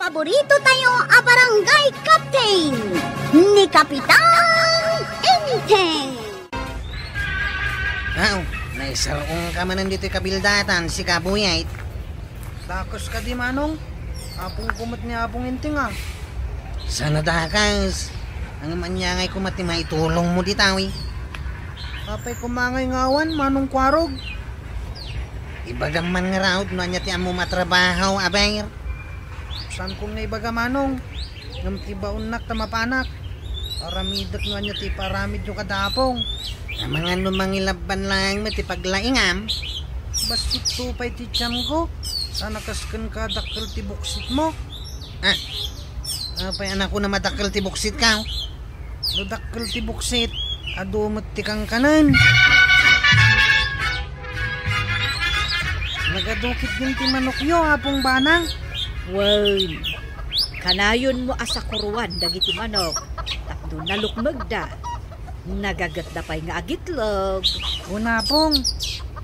Paborito tayo a barangay captain ni Kapitan Enteng. Naisarong ka man nandito kabildatan si Kabuyait. Takos ka di manong. Apong kumat ni Apong Enteng ah. Sana dakas. Ang manyangay kumati maitulong mo ditawi. Kapay kumangay ngawan manong kwarog. Ibagang man nga raot no anya ti amo matrabaho abayr. Saan kong naibaga manong? Ngam tibaon nak tamapanak. Paramidak nga niya ti paramid yung kadapong. Ang mga numangilaban lang mo ti paglaingam. Basit tupay ti tiyam ko. Sana kaskan ka dakil ti buksit mo. Apay anak ko na madakil ti buksit ka. No dakil ti buksit. Adumot ti kang kanan. Nagadukit din ti manokyo apong banang. Well, kanayon mo asa kuruan dagiti manok. Tapno nalukmagda. Nagagat na pa'y nga agitlog. Una pong,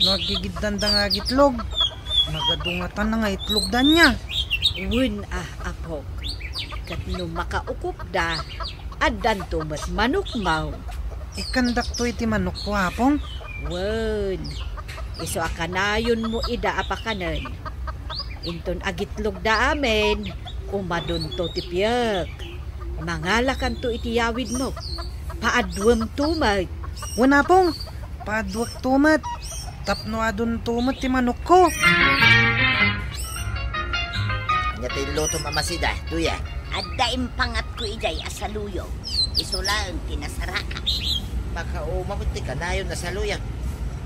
nagigiddan da nga agitlog. Nagadungatan na nga itlog da niya. Win apok. Kat no makaukup da, adan tumat manok mau. Ikandak to iti manok ko apong. Win, iso akanayon mo ida apakanan. Inton agitlog da amin, umadun to tipyak. Mangalakan to iti yawid mo. Paadwam tumat. Wala pong, paadwak tumat. Tapno adun tumat ti manok ko. Anya ti luto mamasida, tuya. Adda impangat ko iday asaluyo. Iso lang tinasaraka. Baka umabuti ka na yun na sa luya.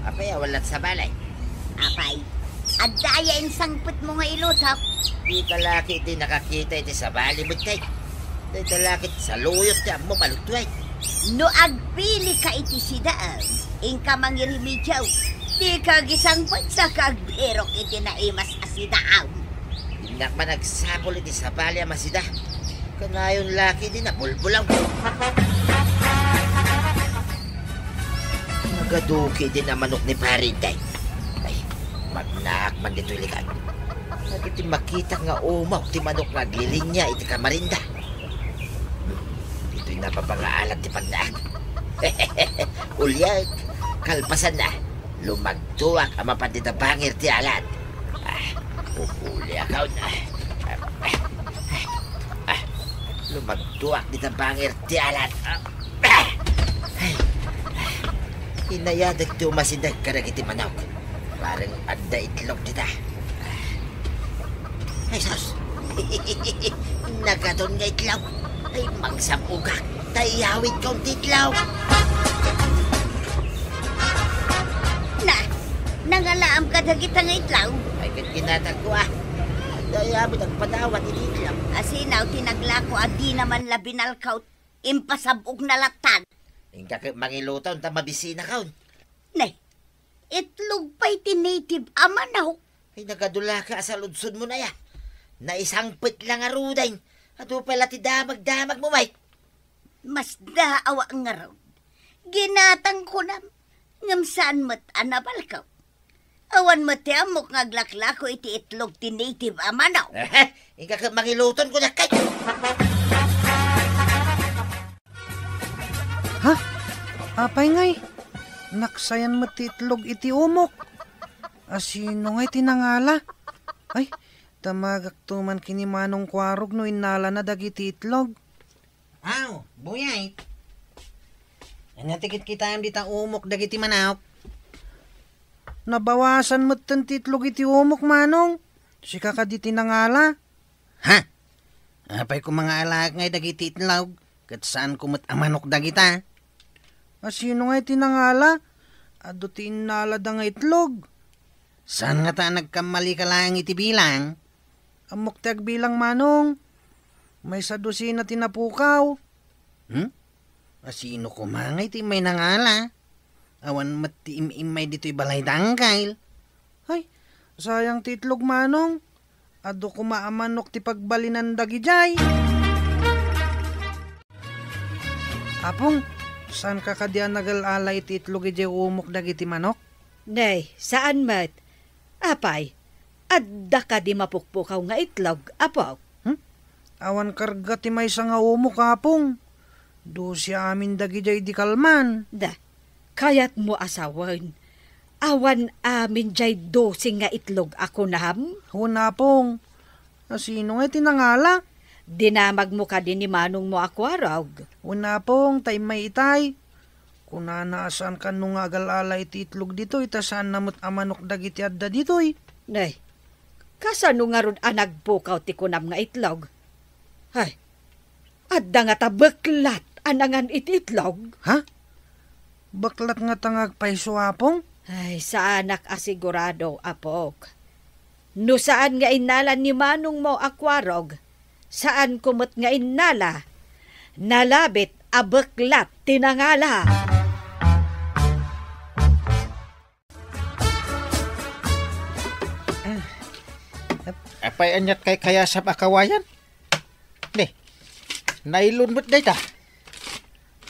Apay, walat sa balay. Apay, adda ya sangput mo nga ilutap. Di kalaki di nakakita iti sa bali butay. Di kalaki sa luyot ti mo balutway. No agpili ka iti sidaan, ingka mangirimidyaw. Di ka gisangput sa kagberok iti naimas asidaan. Inak man nagsapol iti sa bali amasida. Kanayon laki di na bulbulaw. Nagaduki din na manok ni Pariday. Ay, magnak man dito ilikan. Nagiti makita nga umaw ti manok nga glilinya iti kamarinda. Dito'y napapangaalat ti pagdaan. Ulyag, kalpasan na. Lumagtuak ang mapandita bangir ti alat. Pupuli akaw na. Lumagtuak di bangir ti alat. Inayadag ti umasindag ka na kiti manok. Parang anda itlog dita. Ay, sos! Nagadon nga itlaw. Ay, magsapugak. Tayawid kong titlaw. Nangalaam ka dagita nga itlaw. Ay, kinatag ko Tayawid ang padawat ititlaw. Asinaw, tinaglako at di naman labinalkaw. Impasabog na latad. Hingga mangilutaw ta mabisina kaon. Nay, itlog pa'y tinative amanaw. Ay, nagadula ka sa ludsod mo na ya. Naisangpit lang arudain. Ato pala ti damag-damag mo, Mike. Mas daawa ang araw. Ginatang ko na. Ngam saan mo't anabalkaw. Awan mo ti amok ngaglaklako iti itlog ti native amanaw. Hingga ka mangiluton ko na kay. Ha? Apay ngay. Naksayan mo ti itlog iti umok. Asino ngay tinangala? Ay, tamagak tuman kini manong kwarog no inala na dagiti itlog. Buyait. Anya tikit kita yung dita umok dagiti manok. Nabawasan mo tan titlog iti umok manong. Sika ka di tinangala. Ha? Apay ko mga alak ngay dagiti itlog. Kat saan kumot amanok dagita? Asino ngay tinangala? Ado tinala da nga itlog. Saan nga ta nagkamali ka lang iti bilang? Amok tag bilang manong. May sa dosina tinapukaw. Asino ko mangay ti may nangala? Awan mati imay dito'y balay dangkail. Ay, sayang titlog manong. Ado kumaamanok ti pagbalinan dagijay. Apong, saan ka kadian nagalalay ti itlog ijay umok dagiti manok? Nay, saan mat? Apay, adda ka di mapukpukaw nga itlog, apaw. awan karga ti may nga umok apong. Do siya amin dagijay di kalman. Da, kayat mo asawan. Awan amin jay dosing nga itlog ako naham. Huna pong. Sino nga tinangala? Dinamag mo ka din ni manong mo ako araw. Huna pong, tay may itay. Kung nanaasan ka nung agal-ala iti itlog dito, itasaan namot amanok dagiti adda dito Nay, kasano nga ron anagpukaw ti kunam nga itlog? Hay, adda nga tabaklat anangan iti itlog? Ha? Baklat nga tangag paiso apong? Ay, sa anak asigurado, apok. No saan nga inala ni manong mo akwarog, saan kumot nga inala, nalabit abaklat tinangala. Apay anyat kay kaya sa akawayan? Ne, nailon mo't day ta.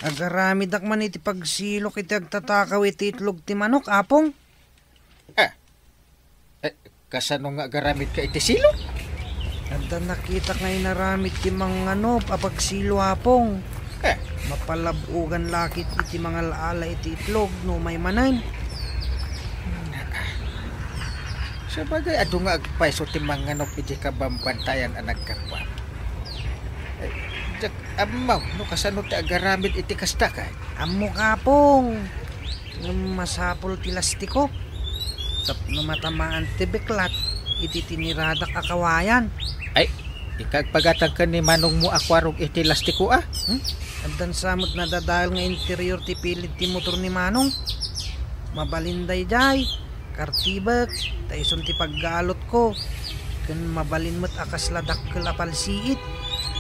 Agarami dak man iti pagsilok iti agtatakaw iti itlog ti manok, apong. Kasano nga garamit ka iti silo? Adda nakita nga inaramit ti mga papagsilo, apong. Mapalabugan lakit iti mga laala iti itlog no may manan. Sa bagay, ado nga agpaiso ti mga iti kabambantayan ang nagkakwa. Jak amaw, no kasano ti agaramit iti kastakay? Amo kapong. Masapol ti lastiko. Tapno matamaan ti beklat iti tiniradak akawayan. Ay, ikagpagatag ka ni manong mo akwarog iti lastiko Andan samot na dadahal nga interior ti pilit ti motor ni manong. Mabalinday jay, kartibak, taison ti paggalot ko. Kan mabalin mo't akas ladak kalapalsiit.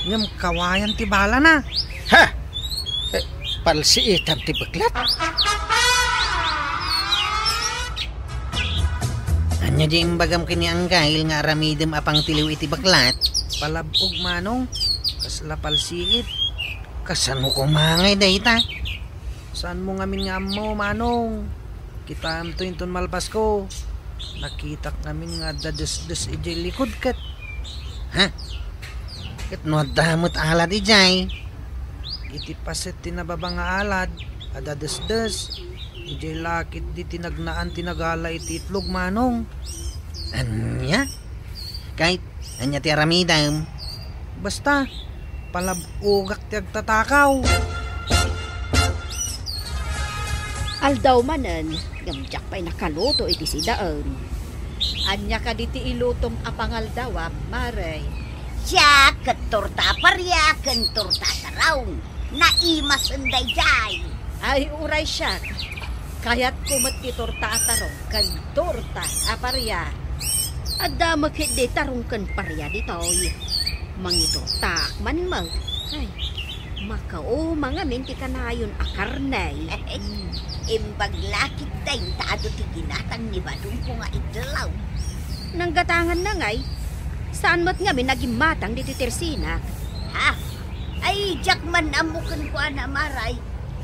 Ngam kawayan ti bala na. Ha? Palsiitam ti baklat? Anya di imbagam kini ang kahil nga aramidem apang tiliw iti baklat. Palabog manong, kasla palsiit. Kasan mo kumangay dayta? Saan mo ngamin nga mo manong? Kita amto inton malpas ko. Nakita namin nga dadas-das ijay likod kat. Ha? Kat no damot alad ijay. Iti paset tinababa nga alad, adadas-das. Ijay lakit di tinagnaan tinagala iti itlog manong. Anya? Kahit anya ti aramidam. Basta, palabugak ti agtatakaw. Aldaw manen, gamjak pa'y nakaluto iti sidaan. Anya ka diti ilutong apangaldawa, Maray. Siya, katorta parya, kantorta taraw. Naimas ang dayjay. Ay, uray siya. Kaya't kumot ti torta atarong, kan torta aparya. Adda maghidi tarong kan parya ditoy. Mangito takman mag. Ay, makao mga minti kanayon akarnay. Imbag lakit tayo taado ti ginatang ni Badong ko nga idlaw. Nanggatangan na ngay, saan mo't nga naging matang diti Tersina? Ha? Ay, jakman amukan ko na maray.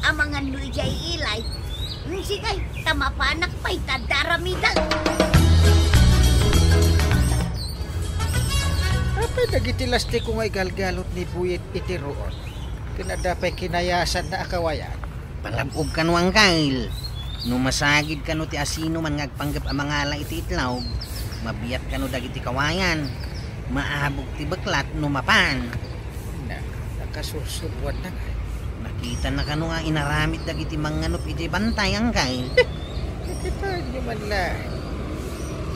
Amangan no ijay ilay. Sige, tamapanak pa'y tadaramidan. Apay nagitilasti ko nga igalgalot ni Buyet iti roon. Kinadapay kinayasan na akawayan. Palabog ka nuang kail. No masagid ka no ti asino man ngagpanggap ang mga ala iti itlog. Mabiyat ka no dagiti kawayan. Maabog ti baklat no mapan. Nakasusurwan na nga. Nakita na ka no nga inaramit dagiti manganop iti bantay ang kail. Kita nyo man lang.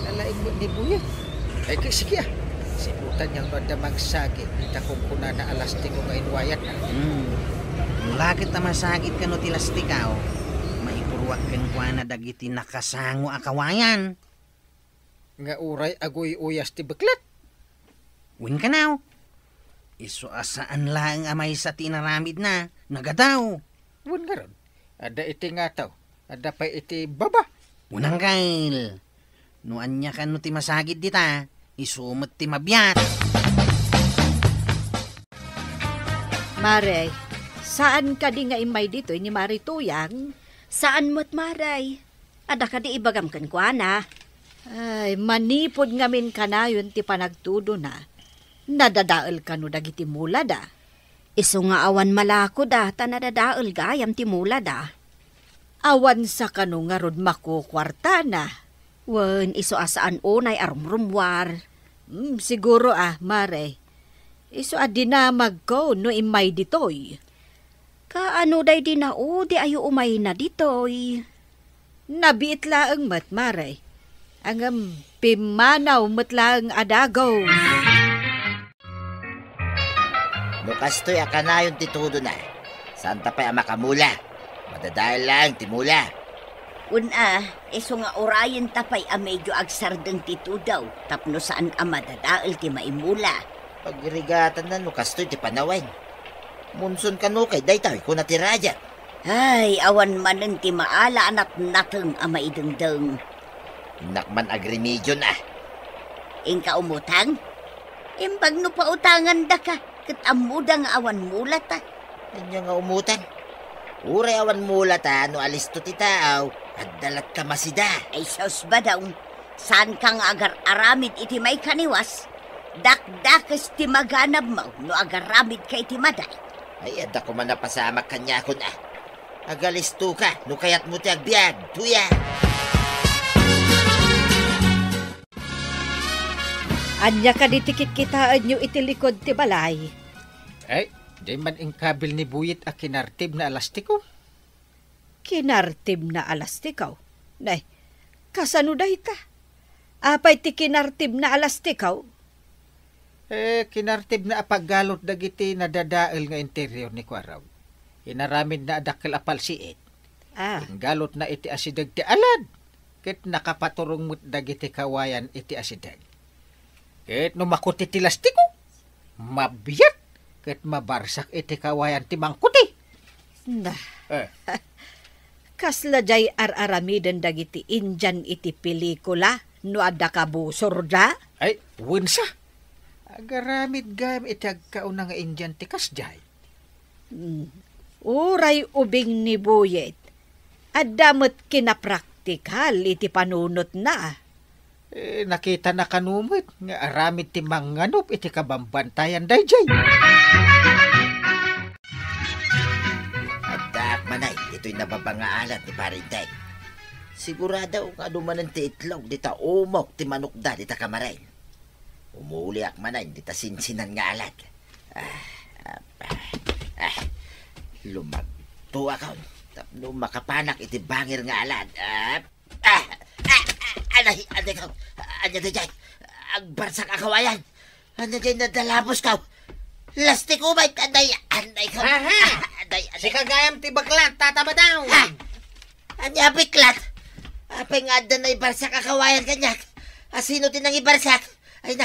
Nalaing mo ni Buyet. Ay sige sibutan niyang madamang sagit. Kita kong kuna na alasti ko nga inwayat na. Lakit na masagit ka no ti lastikaw. Maipurwak kang kwa na dagiti nakasango akawayan. Nga uray agoy uyas ti baklat. Win ka now. Iso asaan lang amay sa tinaramid na. Nagadaw. Wan nga ron. Ada iti nga taw. Ada pa iti baba. Unang kail. No anya ka no ti masagit dita. Isumot ti mabiyat. Maray, saan ka di nga imay dito ni Marituyang? Saan mo't maray? Ada ka di ibagam kan kwa na. Ay, manipod ngamin kanayon ti panagtudo na. Nadadaal ka no dagiti mula da. Iso nga awan malako da, ta nadadaal gayam ti mula da. Awan sa kano nga rod makukwarta na. Wen, iso asaan unay arumrumwar. Siguro mare. Iso dinamag ko no imay ditoy. Kaano day dinao, di ayo umay na ditoy. Nabiit laang mat, mare. Ang pimanaw mat laang adagaw. Nukastoy akanayon ti todo na. Santa pa'y makamula. Madadahil lang ti mula. Iso nga orayan tapay medyo agsardeng tito daw. Tapno saan madadaal ti maimula. Pagrigatan na nukastoy ti panawain. Munson ka no kay daytay ko natiraja. Ay, awan manen ti maala anat nateng maidengdeng. Nakman agremedyo na. Ingka umutang? Imbag no pautangan da ka. Kat amuda nga awan mulat Anya nga umutan. Uray awan mulat no alisto ti tao. At dalat ka masida. Ay sos ba daw? Saan ka nga agar-aramid iti may kaniwas? Dakdakas ti maganab mo no agaramid kay ti maday. Ay ada ko man napasama kanya ko na. Agalisto ka no kayat mo ti agbiag. Tuya. Anya ka ditikit kitaan nyo itilikod ti balay. Ay, di man ingkabil ni Buyit a kinartib na alastiko. Kinartib na alastikaw? Nay, kasano da ita? Apay ti kinartib na alastikaw? Kinartib na apaggalot dagiti na dadael nga interior ni Kwaraw. Inaramid na adakil apal siit. Galot na iti asidag ti alad. Kit nakapaturong mo't dagiti kawayan iti asidag. Kit numakuti ti lastiko. Mabiyat. Kit mabarsak iti kawayan ti mangkuti. Kasla jay ar-aramiden dagiti Indian iti pelikula no adda kabusor da? Ay, winsa. Agaramid gam iti agkauna nga Indian ti kasjay. Uray ubing ni Buyet. Adamot kinapraktikal iti panunot na. Nakita na kanumit nga aramid ti manganop iti kabambantayan dayjay. Adak manay, ito'y nababangaalat ni Parintay. Sigurado kung ano man ti itlog, di ta umok ti manukda, di ta kamarain. Umuuliak manay, di ta sinsinan nga alat. Lumagtuwa ka, tapno makapanak iti bangir nga alad. Anay ka, anya da dyan, agbarsak akawayan. Anya dyan nadalabos ka. Lastik umay, anay ka. Si kagayam ti baklat, tatama daw. Anya biklat. Apay nga da na ibarsak akawayan kanyak. Asino din ang ibarsak? Ay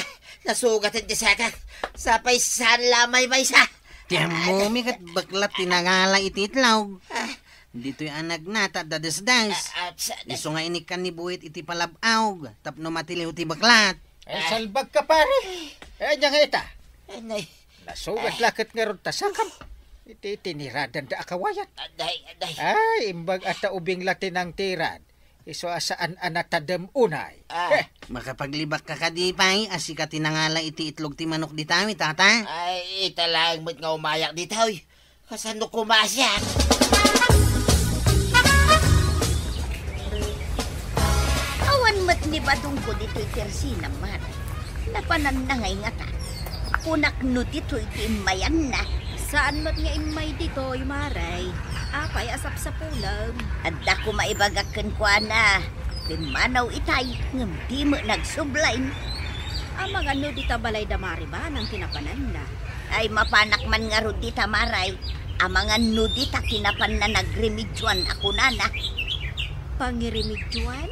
nasugat hindi sakak. Sapay saan lamay may sa. Tiyan mo, mikat baklat tinangala iti itlog. Dito'y anag na, tadadasdas. Iso nga inikan ni Buyit iti palabaw. Tapno matiliw ti baklat. Ay, salbag ka pare. Anya nga ita. Anay. Nasugat lakit nga ron tasakam. Iti tiniradan da akawayan. Aday. Ay, imbag ata ubing latin ang tirad. Iso asaan anatadem unay. Makapaglibak ka kadipay, asika tinangala iti itlog ti manok di tawi, tata. Ay, italang mo't nga umayak di tawi. Kasano kumasyak? Awan mat ni badong ko dito'y tersina, man. Napanan na ngay nga ta. Punak no dito'y timayan na. Saan mat nga imay ditoy, maray? Apay asap sa pulang. Adda ko maibagakan kwa na. Pimanaw itay, ngam di mo nagsublain. Amang ano di tabalay damari ba nang tinapanan na? Ay mapanak man nga ro di tamaray. Amang ano di ta kinapan na nagremedyoan ako na. Pangiremedyoan?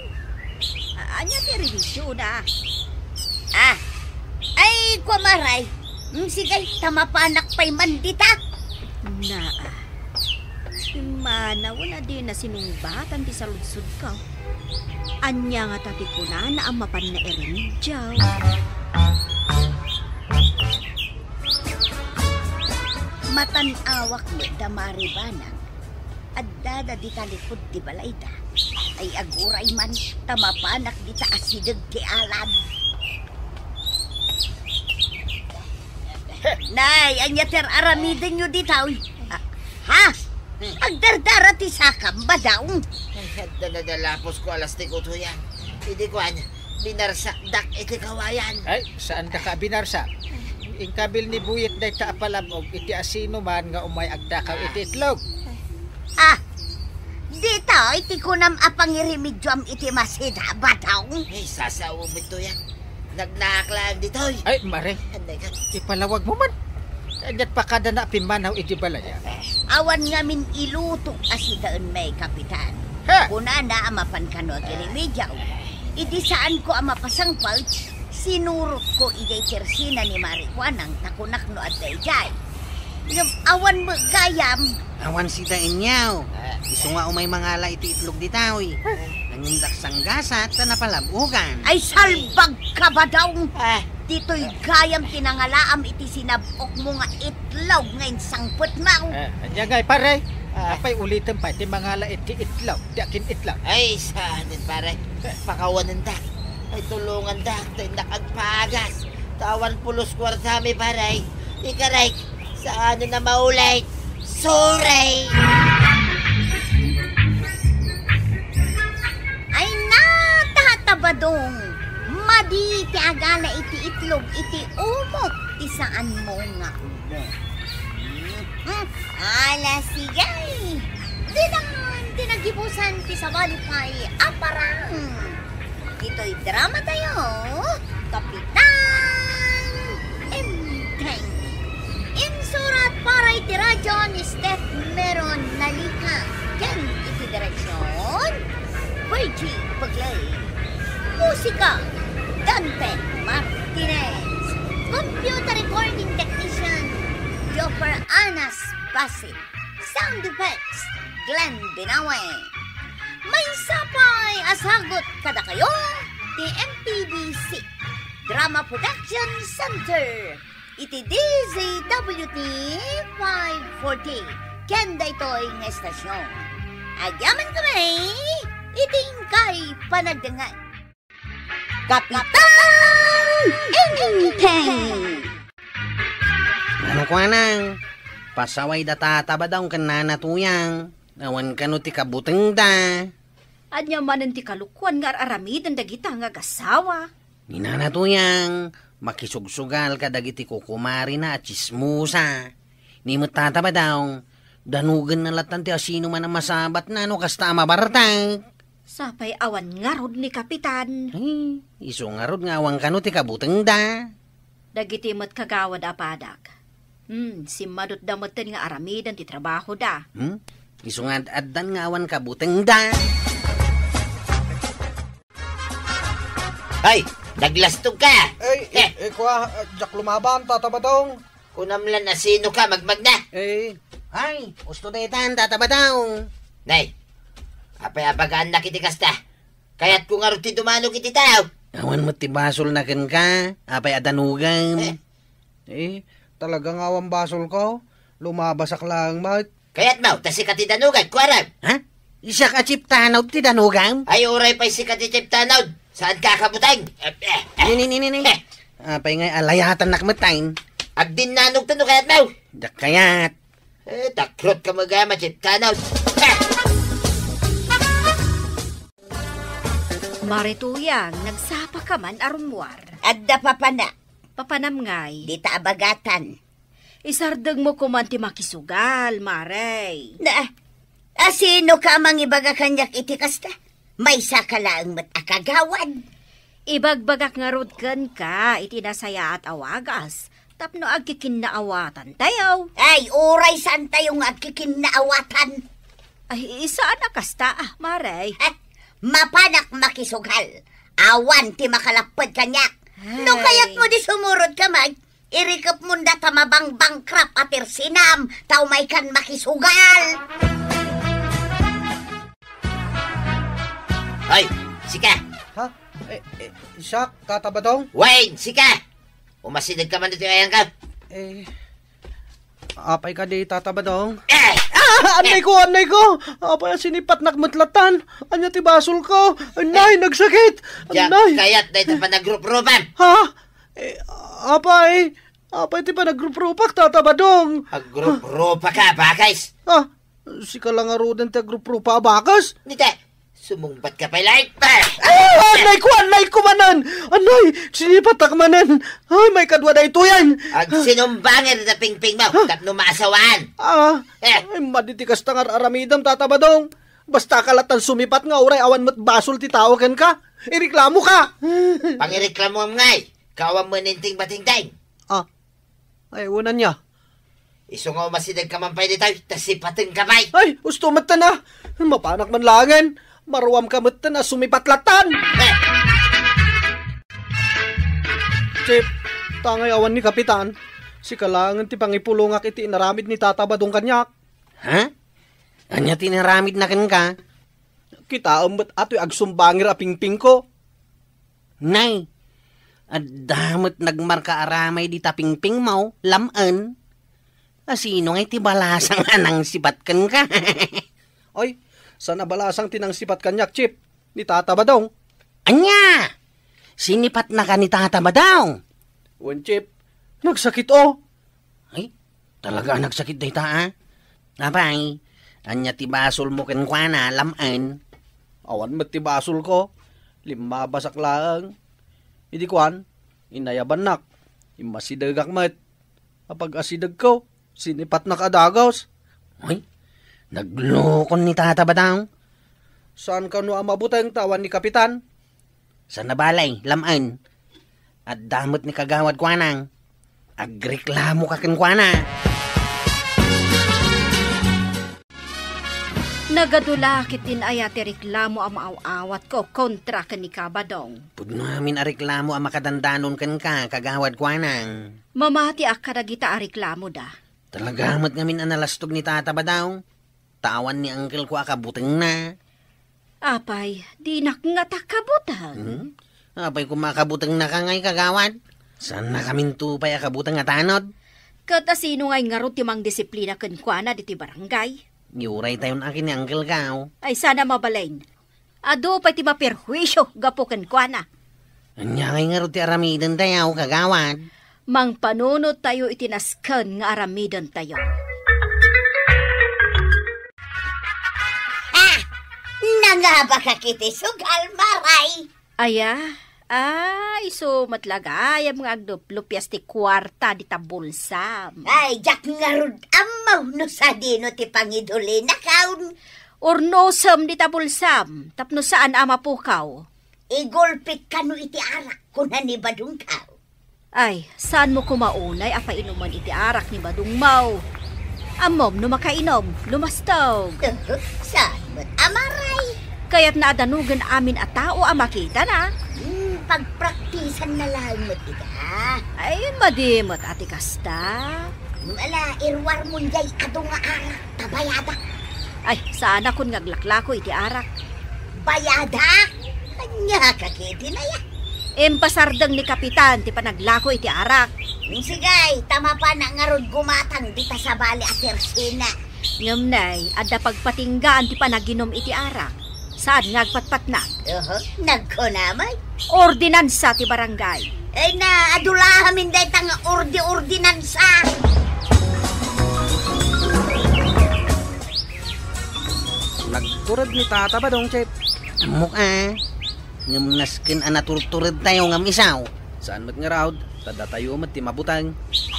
Anya ti remedyo na? Ay kwa maray. Sige, tamapanak pa'y mandita. Manaw na din na sinumbatan ti saludsud ka. Anya nga tati ko na ang mapan na eremidyaw. Matanawak ni damari banang. Adda di talikod di balayda. Ay aguray man, tamapanak di ta asidag ti alam. Nay, anya ter aramidin nyo ditaw. Ha? Agdardara ti sakam ba daw? Ay, daladalapos ko alas ti kuto yan. Hindi ko anya, binarsa, dak iti kawayan. Ay, saan ka binarsa? Ingkabil ni Buyet day ta apalabog, iti asino man nga umay agdakaw iti itlog. Dito, iti kunam apangirimidyo am iti masida ba daw? Ay, sasawo mo ito yan. Nagnaklaan dito. Ay, mare, Anday ka. ipalawag mo man. Kadyat pa kada na pimanaw iti balaya. Awan nga min ilutok asidaan may kapitan. Ha? Kuna na amapan ka no agirimidyaw. Idi saan ko amapasang pouch, sinurot ko iday tersina ni Marijuanang takunak no at dayjay. Awan mo gayam. Awan si Dainyaw. Iso nga umay mangala iti itlog ditaw. Nangindak sang gasat na napalabugan. Ay salbag ka ba daw? Dito'y gayam tinangalaam iti sinabok mo nga itlog ngayon sangput mo. Anya ngay pare, apay ulitin pa iti mangala iti itlog, diakin itlog. Ay, saan din pare? Pakawanan dak. Ay, tulungan dak. Tay nakagpagas. Tawan pulos kwartami pare. Ikaray, saan na maulay? Sorry! Ay natatabadong. Madi ti agala iti itlog iti umot ti saan mo nga umo. Ala sigay. Dinan tinagibusan ti sabalipay aparang. Dito'y drama tayo. Kapitan Enteng. Insurat para iti radyo ni Steph Meron Nalika. Yan iti direksyon. Virgie Paglay. Musika Dante Martinez. Computer recording technician Joffer Anas Basit. Sound effects Glenn Binawe. May sapay asagot kada kayo ti MPBC Drama Production Center. Iti DZWT 540. Kenda ito'y nga estasyon. Agyaman kami, iting kay panagdangan. Kapitan Enteng! Ano ko anang? Pasaway datata ba daw kan nanatuyang? Awan ka no ti kabuteng da. Anya manan ti kalukuan nga aramid ang dagita nga gasawa. Ni nanatuyang, makisugsugal ka dagiti kukumari na at chismusa. Ni matata ba daw? Danugan na latan ti asino man ang masabat na no kasta mabartang. Sapay awan nga rod ni Kapitan. Ay, iso nga rod nga awan ka no ti kabuteng da. Dagiti mat kagawad apadak. Si madot damoten nga aramid ang ti trabaho da. Iso nga addan nga awan kabuteng da. Ay, naglastog ka! Kwa, jak lumaban, tatabadong. Kunamlan na sino ka, magmag na! Ay, gusto detan, tatabadaw. Nay, apay abagaan na kiti kasta. Kaya't kung aruti dumanog iti tao. Awan mo ti basol na ken ka, apay adanugan. Talagang awang basol ko. Lumabasak lang, mat. Kaya't mau, tas sikat danugan, kuarag. Ha? Isa ka chip tanaw ti danugan? Ay, uray pa'y sikat chip tanaw. Saan kakabutang? Nini. Apay ngay alayatan nakmatain. Agdin nanog tanong kaya't mau. Dakayat. Takrot ka magama chip tanaw. Marituyang, nagsapa ka man arumwar. Adda papana. Papanam ngay. Di ta abagatan. Isardeng mo kuman ti makisugal, Maray. Asino ka mang ibaga kanyak iti kasta? May sakalaang mat akagawad. Ibagbagak nga rod ken ka, iti nasaya at awagas. Tapno agkikinnaawatan tayo. Ay, oray saan tayong agkikinnaawatan? Ay, isaan na kasta, Maray? Mapanak makisugal. Awan ti makalapad kanyak. No kayak mo di sumurod ka mag, irikap mo na tamabang bangkrap atir sinam, tao may kan makisugal. Hoy, sika! Ha? Siya, tatabadong? Wayne, sika! Umasinag ka man dito ayan ka. Apay ka di tatabadong? Anay ko! Apay sinipat nakmatlatan. Anya ti basol ko. Anay, nagsakit. Anay. Kayat na ito pa nag-group-groupan. Ha? Apay, Apay ti pa nagrup-rupak, Tata Badong. Agrup-rupa ka, bakas. Si ka lang arudan ti agrup-rupa, bakas. Nita, sumungbat ka pa, like. Anay ko manan. Anay, sinipatak manan. Ay, may kadwa na ito yan. Ag sinumbangir na pingping mo, tapno maasawaan. Ay, maditikas tangar aramidam, Tata Badong. Basta kalatan sumipat nga uray awan mo't basol ti tao ken ka. Ireklamo ka. Pangireklamo ngay, kawam mo ninting batingtay. Ay, unan niya. Isungaw masidag ka mampay dito, tasipateng kamay. Ay, gusto mata na. Mapanak man langan. Maruam ka mata na sumipatlatan. Chip, tangay awan ni Kapitan. Si kalangan ti pangipulungak iti inaramid ni Tata Badong kanyak. Ha? Anya tinaramid na ken ka? Kita amat ato'y agsumbangir a pingping ko. Nay, adamot nagmarka aramay di tapingping mo, laman. Asino ngay ti balasang anang sipat ken ka? Ay, sana balasang tinang sipat kanyak, Chip, ni Tata Badong. Anya! Sinipat na ka ni Tata Badong. Wen, Chip, nagsakit o. Ay, talaga nagsakit day ta, Abay, anya ti basol mo ken kwa na, laman. Awan mat ti basol ko. 5 basak lang. Hindi kwan, inayaban nak. Imasidagak mat. Kapag asidag ko, sinipat na kadagaws. Ay, naglokon ni Tata Badong. Saan ka no amabutang tawan ni Kapitan? Sa nabalay, laman. At damot ni kagawad kwa nang. Agreklamo ka ken kwa na. Nagadulakit din aya ti reklamo ang maaawat ko kontra ka ni Kabadong. Pudno amin a reklamo ang makadandanon ken ka, kagawad kwa nang. Mamati ak kadagita a reklamo da. Talagamot ngamin analastog ni Tata Badong. Tawan ni Uncle ko akabuteng na. Apay, di nak nga takabutang. Apay kumakabuteng na ka ngay kagawad. Saan na kamin tupay akabuteng nga tanod? Kata sino ngay ngarot timang disiplina ken kuana diti barangay. Yuray tayon akin ni Uncle Kao. Ay sana mabalain. Ado pa ti maperhuisyo gapo ken kuana. Anya ngay nga ti aramidan tayo kagawad. Mang panunod tayo itinasken nga aramidan tayo. Nangaba ka kiti sugal maray. So matlagay ang mga agduplupyas ti kwarta di tabulsam. Ay, jak ngarud amaw no sa dino ti pangiduli na kaun. Ornosam di tabulsam, tapno saan ama pukaw. Igolpit ka no iti arak kung ni Badong kaw. Ay, saan mo kumaunay apa inuman iti arak ni Badong Mau? Amom no makainom, lumastog. Saan mo't amaray? Kaya't naadanugan amin a tao ang makita na. Pagpraktisan na lang mo't ita. Ay, madimot ati kasta. Ala, irwar mo jay ado nga arak, tabayadak. Ay, sana kun ngaglaklako iti arak. Bayadak? Anya kakiti na ya. Empasardang ni Kapitan ti panaglako iti arak. Sigay, tama pa na nga rod gumatang dita sa bali at tersina. Ngumnay, adda pagpatinggaan ti panaginom iti arak. Saan ngagpatpatnag? Nagkunamay. Ordinansa ti barangay. Ay na, adulahamin day tang ordinansa. Nagturad ni Tata Badong, Chip. Mukha. Ngamnaskin anaturturad tayo ngam isaw. Saan mat nga raud? Tada tayo mat ti mabutang.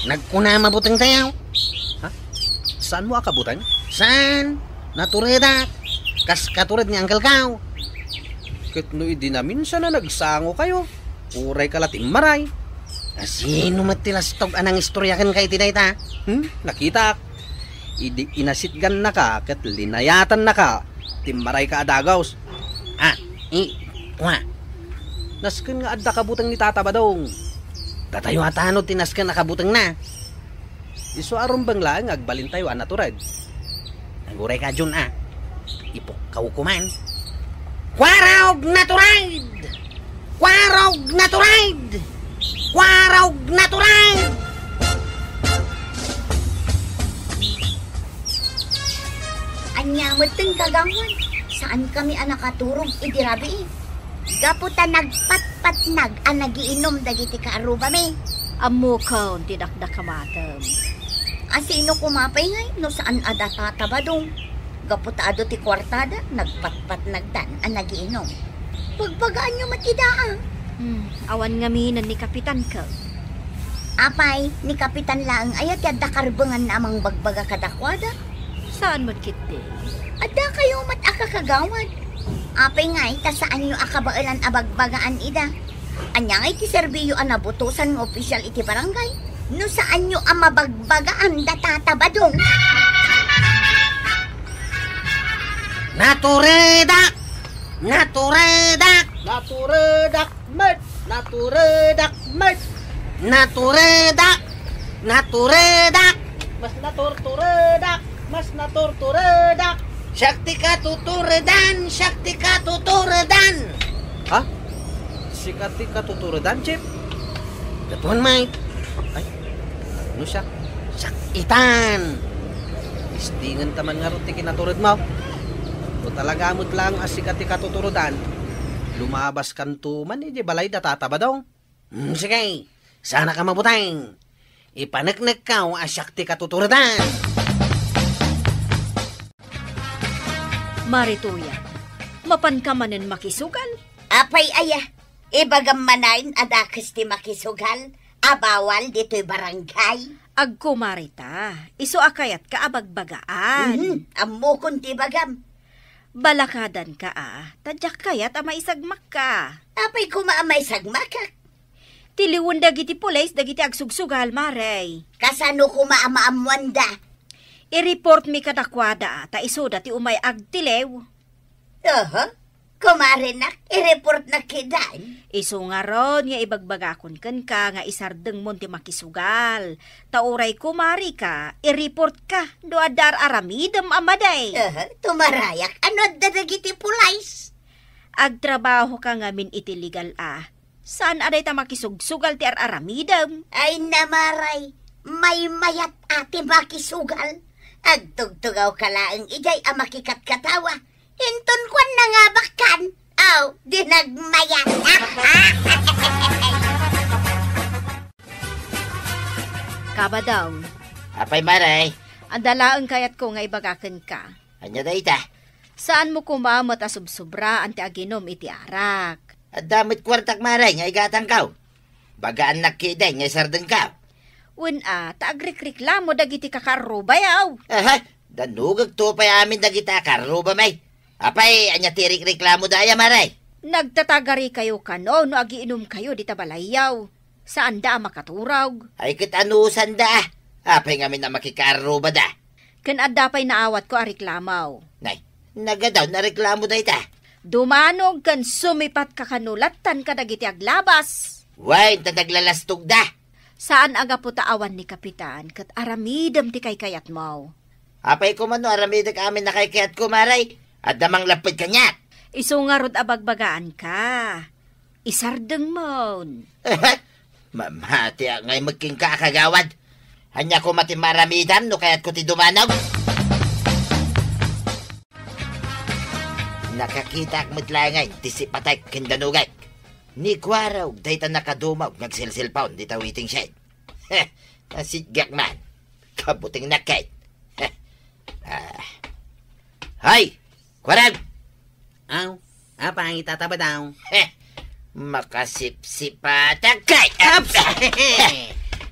Nagkuna mabutang tayo. Ha? Saan mo akabutang? Saan? Naturidak. Kas katurad ni Uncle Kao. Ket no idi namin sana nagsango kayo. Uray kalating maray. Sino matilastog anang istoryakan kay tinayta? Nakita. Idi inasitgan na ka ket linayatan na ka. Timmaray ka adagaws. Kuha. Nasken nga adda kabutang ni Tata Badong. Tatayo atano tinaskan nakabutang na. Iso aron bang lang agbalin tayo anaturad. Naguray ka Jun Ipok kaukuman. Kwarog naturide! Kwarog naturide! Kwarog naturide! Anya mateng kagawan. Saan kami anakaturog idirabi? Gaputa nagpatpatnag ang nagiinom dagiti kaaruba mi. Amo ko, tinakda kamatam. Asino kumapay ngay, no saan ada tatabadong. Gaputado ti kwartada, nagpatpat nagdan, ang nagiinom. Pagbagaan nyo matidaan. Awan nga minan ni Kapitan ko. Apay, ni Kapitan lang, ayat yadda karbangan namang bagbaga kadakwada. Saan mo't kiti? Adda kayo mat akakagawad. Apay ngay, ta saan nyo akabailan abagbagaan ida. Anya ngay ti serbiyo anabutusan ng opisyal iti barangay. No saan nyo amabagbagaan datatabadong. Naturedak! Naturedak! Naturedak med! Naturedak med! Naturedak! Naturedak! Mas naturturedak! Mas naturturedak! Syakti ka tuturedan! Syakti ka tuturedan! Ha? Sikati ka tuturedan, Chip? Datuan, Mike. Ay, ano siya? Sakitan! Istingan taman nga rin kinaturid mo. O talaga mo't lang asikati ka tuturudan. Lumabas kanto man, di balay datataba daw. Sige, sana ka mabutang. Ipanagnag ka asyakti ka tuturudan. Marituya, mapan ka manen makisugal? Apay aya, ibagam manayin adakas ti makisugal. Abawal dito'y barangay. Agkumarita, iso akayat ka abagbagaan. Amo kun ti bagam. Balakadan ka tadyak kayat maisagmak ka. Apay kumaamay sagmakak. Tiliwan dagiti pulis dagiti agsugsugal, Maray. Kasano kumaamaamuanda? I-report mi kadakwada ta iso dati umay agtilew. Kumarinak, i-report na kidan. Iso nga ron nga ibagbagakon ka nga isardeng mo ti makisugal. Tauray kumari ka, i-report ka, doadar aramidem amaday. Tumarayak, ano dadagiti pulais? Agtrabaho ka nga min iti legal Saan aday ta makisugsugal ti aramidem? Ay namaray, may mayat ati makisugal. Agtugtugaw ka laang ijay makikatkatawa. Hinton kwan na nga bakan. Aw, dinagmayat. Kabadong, Apay maray, andalaang kayat ko nga ibagakan ka. anya da ita. Saan mo kumamot asubsobra anti aginom iti arak? At damit kwartak maray, nga igatang kaw. Bagaan nakiday, nga isardeng kaw. Taagrik-reklamo dagiti kakarubayaw. Danugag to pa amin dagita karuba may. Apay, anya tirik reklamo daya maray. Nagtatagari kayo kano no agiinom kayo di tabalayaw. Saan da makaturag? Ay kitanusan da. Apay ngamin na makikaruba da. Kan adapay naawat ko a reklamaw. Nay, nagadaw na reklamo da ita. Dumanog kan sumipat kakanulatan ka dagiti aglabas. Way, naglalastog da. Saan aga po taawan ni Kapitan kat aramidam ti kay kayat mo? Apay ko man no, aramidag amin na kay kayat ko maray. At damang lapid ka niya. Iso nga rod abagbagaan ka. Isardeng mo. Mamati ngay magking kakagawad. Hanya ko matimaramidam no kaya't ko ti dumanag. Nakakita ak motlangay, tisipatay kindanugay. Ni kwaraw, dayta nakadumag, nagsilsilpawn, di tawiting shed. Nasidgak man, kabuting nakay. Hay! Kwarag! Aw, apa ang itataba daw? Makasipsipatag kay!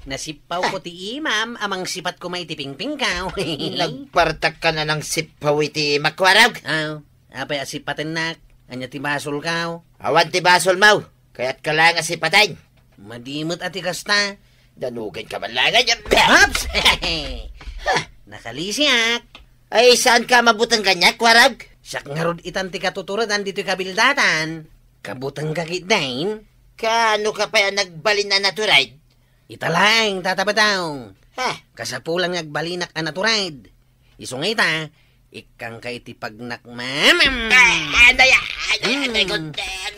Nasipaw ko ti imam, amang sipat ko may tipingping ka. Nagpartak ka na ng sipaw iti makwarag. Aw, apay asipatin nak, anya ti basol ka. Awan ti basol mau, kaya't ka lang asipatan. Madimot ati kasta. Danugan ka man lang yan. Haps! Nakalisiak. Ay, saan ka mabutang kanya, kwarag? Siyak nga rod itan ti katuturadan dito'y kabildatan. Kabutang kakit dain. Kaano ka pa yan nagbalin na naturide? Italang, tataba daw. Ha? Kasapulang nagbalinak ang naturide. Isungay ta, ikang kay ti pagnak mamam. Anay,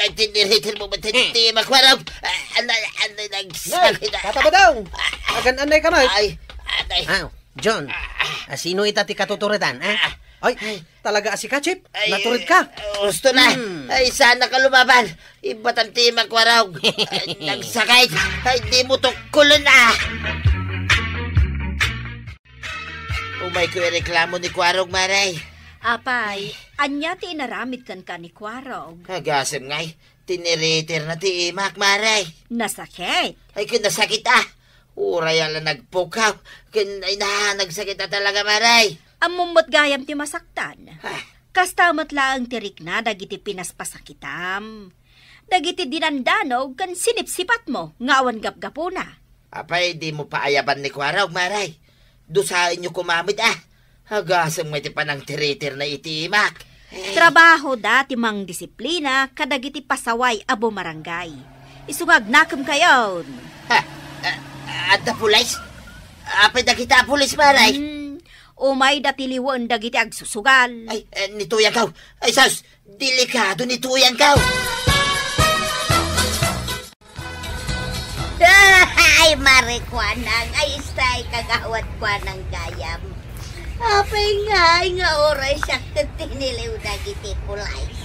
nagtiniritin mo ba ti makwarag? Anay, nagsakit na. Tataba daw. Agan anay ka, Mike. Ay, anay. Aw, John, sino ita ti katuturadan, ha? Ay, talaga si Kachip. Naturid ka. Gusto na. Ay, sana ka lumaban. Iba't ang timag warog. Nagsakay. Ay, di mo to kulon na. Umay ko reklamo ni Kwarog, Maray. Apay, anya ti inaramid kan ka ni Kwarog. Hagasem ngay. Tiniriter na ti imak, Maray. Nasakit. Ay, kinasakit Uray ala nagpukaw. Ay, nagsakit talaga, Maray. Amumot gayam ti masaktan. Ha? Kastamat laang tirik na dagiti pinaspasakitam. Dagiti dinandanog kan sinipsipat mo, ngawan gapgapo na. Apay, di mo pa ayaban ni Kwarog, Maray. Dusain nyo kumamit Hagasang may tipanang tiriter na itimak. Trabaho dati mang disiplina kadagiti pasaway abo marangay. Isungag nakam kayon. Ha? At pulis? Apay kita pulis, Maray. Umay datiliwan dagiti agsusugal. Ay, nituyang kaw. Ay, sus, delikado nituyang kaw. Ay, marikwanang, ay istay kagawad kwa ng gayam. Apay nga oras siya tiniliw na giti pulais.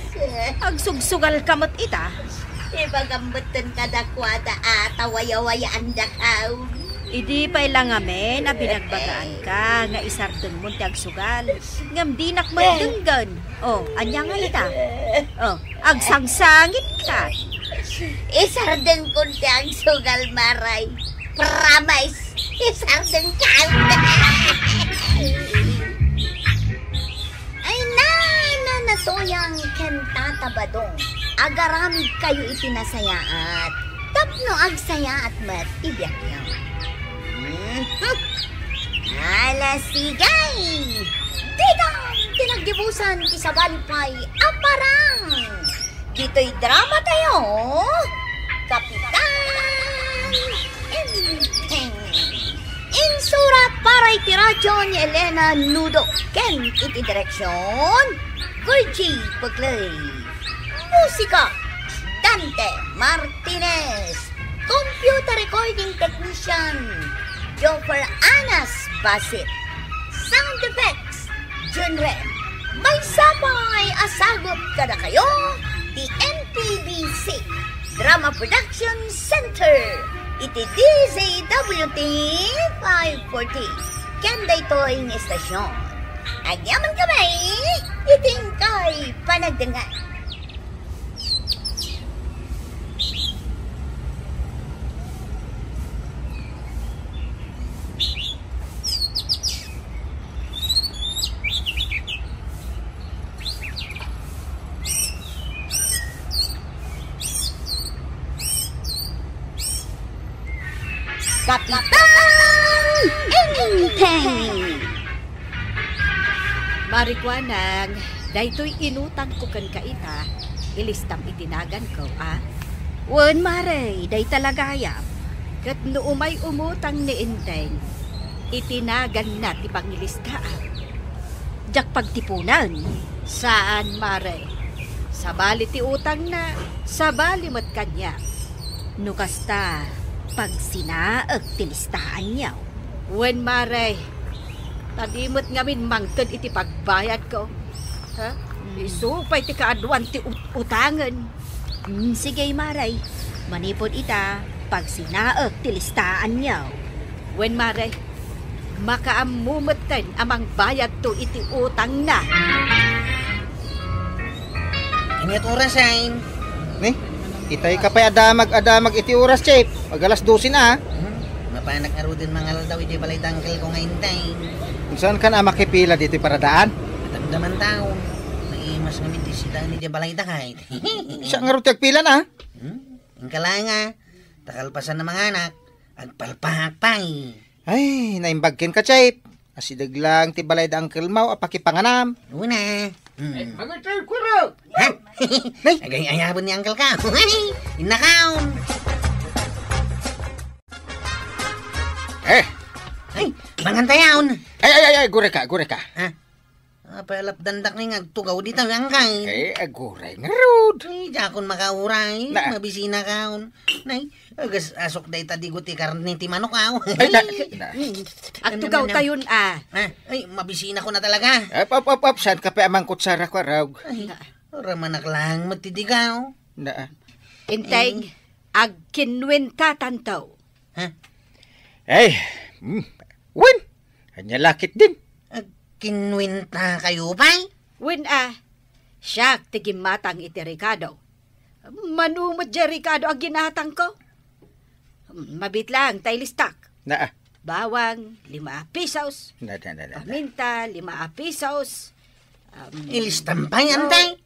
Agsugsugal kamot ita. Ibagambutan ka dakwada at awaya-wayaan dakaw. Idi pa'y lang amen na binagbagaan ka nga isardeng mo ti agsugal. Ngam di nakmadenggan. Anya nga ita. Agsangsangit ka. Isardeng kunti ang sugal, Maray. Promise, isardeng ka. Ay, natuyang kentatabadong. Agaramid kayo itinasayaat. Tapno agsayaat mat ibyak niyo. Alasigay! Didang tinagdibusan isabalipay aparang! Dito'y drama tayo, Kapitan Enteng. Insurat para itiradyo ni Elena Nudo. Ken iti direksyon, Virgie Bugley. Musika, Dante Martinez. Computer recording technician, Joffer Anas Basit. Sound effects, Junre. May sabay asagot kada kayo, the NTBC Drama Production Center. Iti DZWT 540. Kanda ito'y estasyon. Agyaman kami, iting kay panagdangan. Kapitan Enteng. Marikwanang, daytoy inutang ko kan kaita, ilistam itinagan ko, Wan Maray, day talagayam. Kat no umay umutang ni Enteng, itinagan na ti pangilistaan. Jak pagtipunan, saan Maray? Sabali ti utang na, sabali mat kanya. Nukasta, pag sinaag tilistaan niyaw. Wen Maray, tadimot ngamin mangkad iti pagbayad ko. Isupay ti kaadwan ti utangan. Sige Maray, manipod ita, pag sinaag tilistaan niyaw. Wen Maray, makaamumot kan amang bayad to iti utang na. Ingat oras, Ain. Itay ka pa'y adamag iti oras, Chip. Pag alas 12 na, Mapanak arudin mga daw iti balay tangkel ko ngayon tayo. Kung saan ka na makipila dito paradaan? Matagdaman tao. Naimas nga mintisita ni di balay takay. Siya nga ruti agpila na. Ang kalanga, takalpasan ng mga anak, agpalpahakpay. Ay, naimbagkin ka, Chip. Asidag lang ti balay da Uncle Mau apakipanganam. Una. Magantay ko raw! Ha? Agay-ayabon ni Uncle ka. Inakaon. Ay, mangantayaon. Ay, gure ka. Ha? Apalap dandak ni ngagtugaw dito yang kay. Aguray nga rod. Ay, jakon makauray. Na. Mabisina kaon. Nay, agas asok day tadigot ti karne ti manok aw. Agtugaw tayon Ay, mabisina ko na talaga. Up. Saan ka pa amang kutsara ko, Arog? Ay, ramanak lang matidigaw. Na. Inteng, agkinwenta tantaw. Ay, wen. Kanya lakit din. Kinwinta kayo pa? Wen siya tigimatang iti Ricardo. Manumot dya Ricardo ang ginatang ko. Mabit lang, tayo listak. Na. Bawang, 5 pesos. Na. Paminta, 5 pesos. Ilistampay, antay.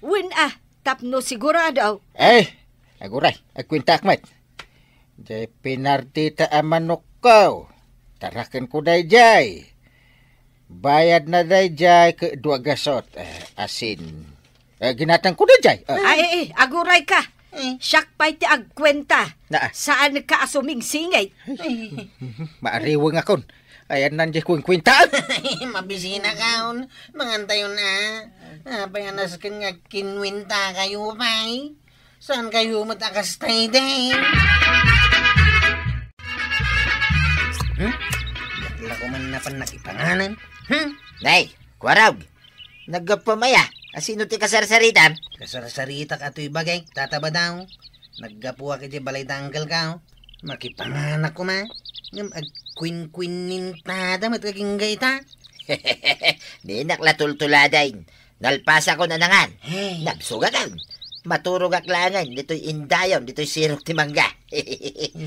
Wen tapno sigurado. Ay, aguray. Agkwinta akmat. Jay pinartita amanok ko. Tarakan ko day jay. Bayad na day jay ke 2 gasot. Asin. Ginatang ko day jay. Ay, aguray ka. Siyak pa'y ti agkwenta. Na. Saan ka asuming singay? Maariwang akon. Ayan nandiyan kong kwintaan. Mabisina kaon. Mangantayo na. Payanas ka nga kinwinta kayo pa. Saan kayo matakas tayo din? Yakla ko man na pan nakipanganan. Nay, Kuwarog. Nagpamaya. Asino ti kasarsaritan? Kasarsarita ka ito'y bagay. Tataba daw. Naggapuwa ka di balay tanggal ka. Makipanganak ko ma. Ngam agkwin-kwin nintada mataging ta. Di naklatultuladain. Nalpasa ko na nangan. Hey. Nagsugagan. Maturog aklangan. Dito'y indayon. Dito'y sirok ti mangga.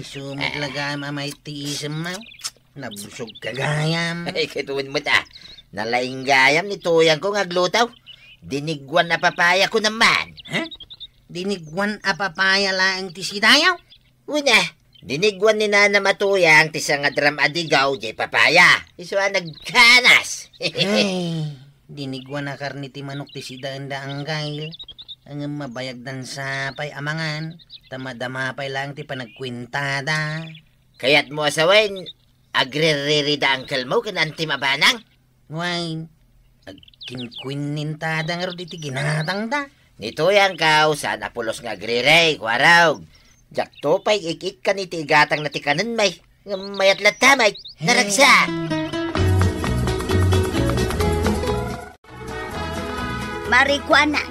Sumag lagam amay tiisam mo. Nabusog kagayam. Ay, kituwin mo ta. Nalaing gayam ni tuyang ko ngaglutaw. Dinigwan na papaya ko naman. Dinigwan apapaya laang ti sidayaw. Una, dinigwan ni Nana Matuyang ti nga dram adigaw di papaya. Iso nagkanas. Hey, dinigwan na karni ti manok ti sidanda ang gail. Ang mabayag dan sapay amangan. Tamadamapay lang ti panagkwintada. Kaya't mo asawain, agre-rerida ang kalmo kananti mabanang. Wine, agkinkwinnintada nga ro di ti ginatang da. Nituyang kaw, sana pulos nga agre-rey, Kuwarog. Jakto pa'y ikik ka ni ti igatang na ti kanan may. Mayat latamay, naragsa. Marikwanan,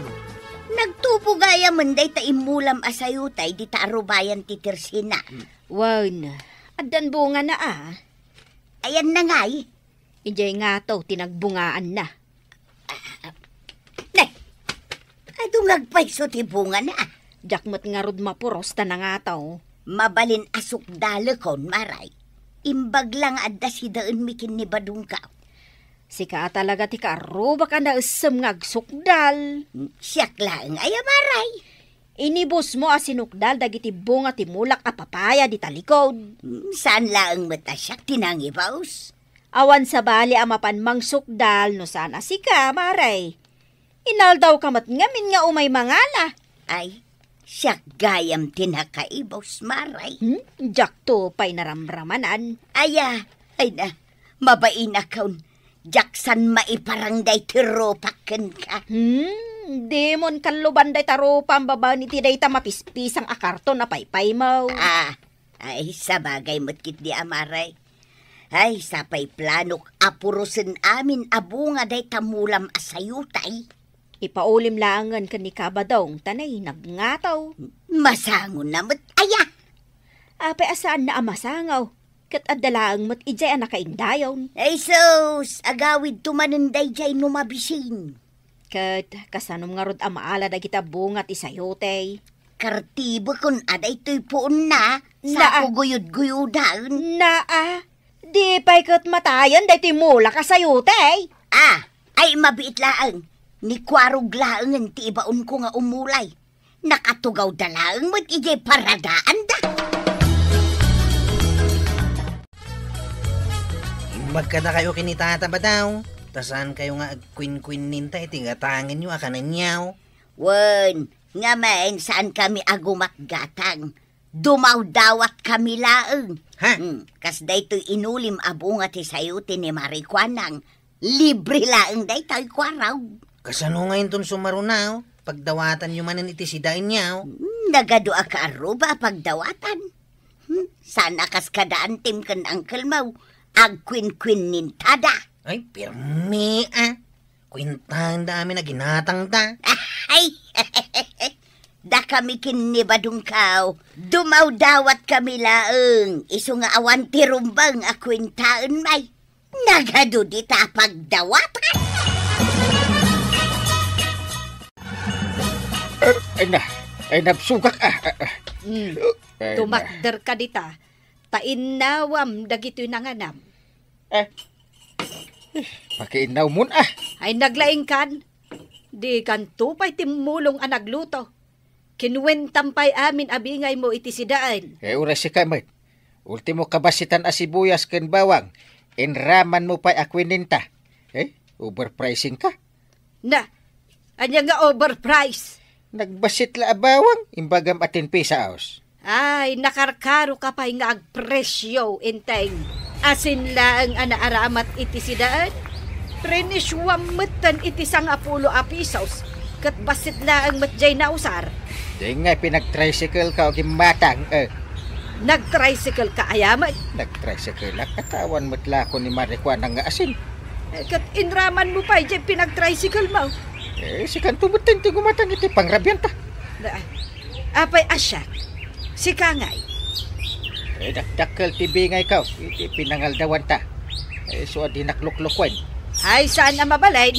nagtupo gaya manday ta imulam asayutay di ta arubayan ti Tersina. Wan, adan bunga na Ayan na ngay. Ijay nga to, tinagbungaan na. Nay, adungagpayso ti bunga na. Jakmat nga rod mapuros ta na nga to. Mabalin asok dalekon, maray. Imbag lang adda si daan mikin ni Badungka. Sika talaga ti karo, baka na isam nga agsukdal. Siyak lang ay maray. Inibos mo asinukdal dagiti bunga ti mulak a papaya di talikod. Saan lang matasyak tinangibaws? Awan sa bali amapan mang sukdal no sana sika, maray. Inal daw kamat ngamin nga umay mangala. Ay, siyak gayam tinakaibaws, maray. Jakto pa'y naramramanan. Ay na, mabain akaw. Jaksan maiparangday tiropaken ka. Demon kaluban day taro pambaba ni tiday ta mapispisang akarto na paypay mo. Ay, sabagay mo't di amaray. Ay, sapay planok apurusin amin abunga day tamulam asayutay. Ipaulim langan ka ni Kabadong, tanay nagngataw. Masangon na mo't Apay asaan na amasangaw? Kat adalaang mo't ijay ang nakaindayon. Ay sos, agawid tumanunday jay numabisin. Kat kasanom nga rod amaala da kita bunga ti sayotay. Kartibo kun aday to'y puon na, sa kuguyod-guyudan. Di pa'y kat matayan day ti mula ka sayotay. Ay mabiit laang. Ni Kuwarog laangan ti ibaon ko nga umulay. Nakatugaw dalaang mo't ijay paradaan da. Imbag ka na kayo kinitata ba daw? Tasaan kayo nga agkwin-kwin ninta itigatangin nyo akanan nyaw. Wan, nga main saan kami agumatgatang. Dumaw-dawat kami laang. Kas daytoy inulim abunga ti sayuti ni Marikwanang. Libre laang day tayo kwaraw. Kasano ngayon ton sumarunaw? Pagdawatan nyo manan iti si dain niyaw. Nagadua ka aruba pagdawatan. Sana kas kadaan tim kan angkel mau. Agkwin-kwin nintada. Ay, pirmi Kwintang dami na ginatang ta. Ay, da kami kinibadong kao. Dumaw dawat kami laeng. Iso nga awan tirumbang akwintaan may. Nagado di ta pagdawatan. Ay nabsugak Tumakder ka dita. Tainawam dagito'y nanganam. Pakiinaw mo Ay naglaing kan. Di kan tupay timulong ang nagluto. Kinuwentampay amin abingay mo iti sidaan. Oras si kamay. Ultimo kabasitan asibuyas ken bawang. Enraman mo pa akwininta. Overpricing ka. Na, anya nga overprice. Nagbasit la bawang, imbagam atin pisaos. Ay, nakarkaro ka pa nga agpresyo, inteng. Asin lang ang naaramat iti sidaan. Preniswamatan iti sang apulo apisos. Kat basit lang matjay na usar. Di nga pinag-tricycle ka o gimatang. Nag-tricycle ka ayaman. Nag-tricycle lang katawan matlako ni Marikwa nga asin. Kat inraman mo pa dyan pinag-tricycle mo. Si kantubutin ti gumatang iti pangrabyanta. Apay asya. Si Kangay. Dakdakkel ti bingay ka. Iti pinangaldawan ta. So adi nakluklukwen. Ay saan na mabalain?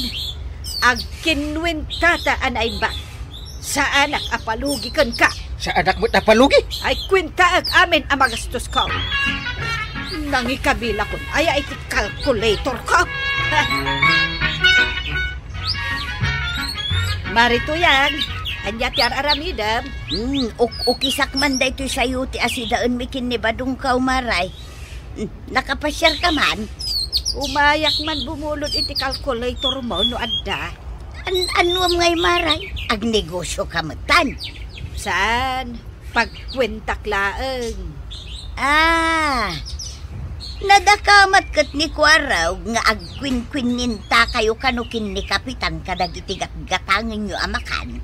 Agkinwin tata anay ba? Sa anak apalugi kan ka. Sa anak mo't napalugi? Ay kwinta ag amin ang magastos ko. Nangikabila ko. Ay iti calculator ko. Marito yan. Anya ti aramidam. Ukisak man da ito sa'yo ti asidaan mikin ni Badong Kaumaray. Nakapasyar ka man? Umayak man bumulod iti calculator mo no adda. Anuam ngay maray? Ag negosyo kamatan. Saan? Pagkwintak laeng. Nadakamat kat ni Kwaraw nga agkwin-kwin ninta kayo kanukin ni Kapitan kadagiti gatangin nyo amakan.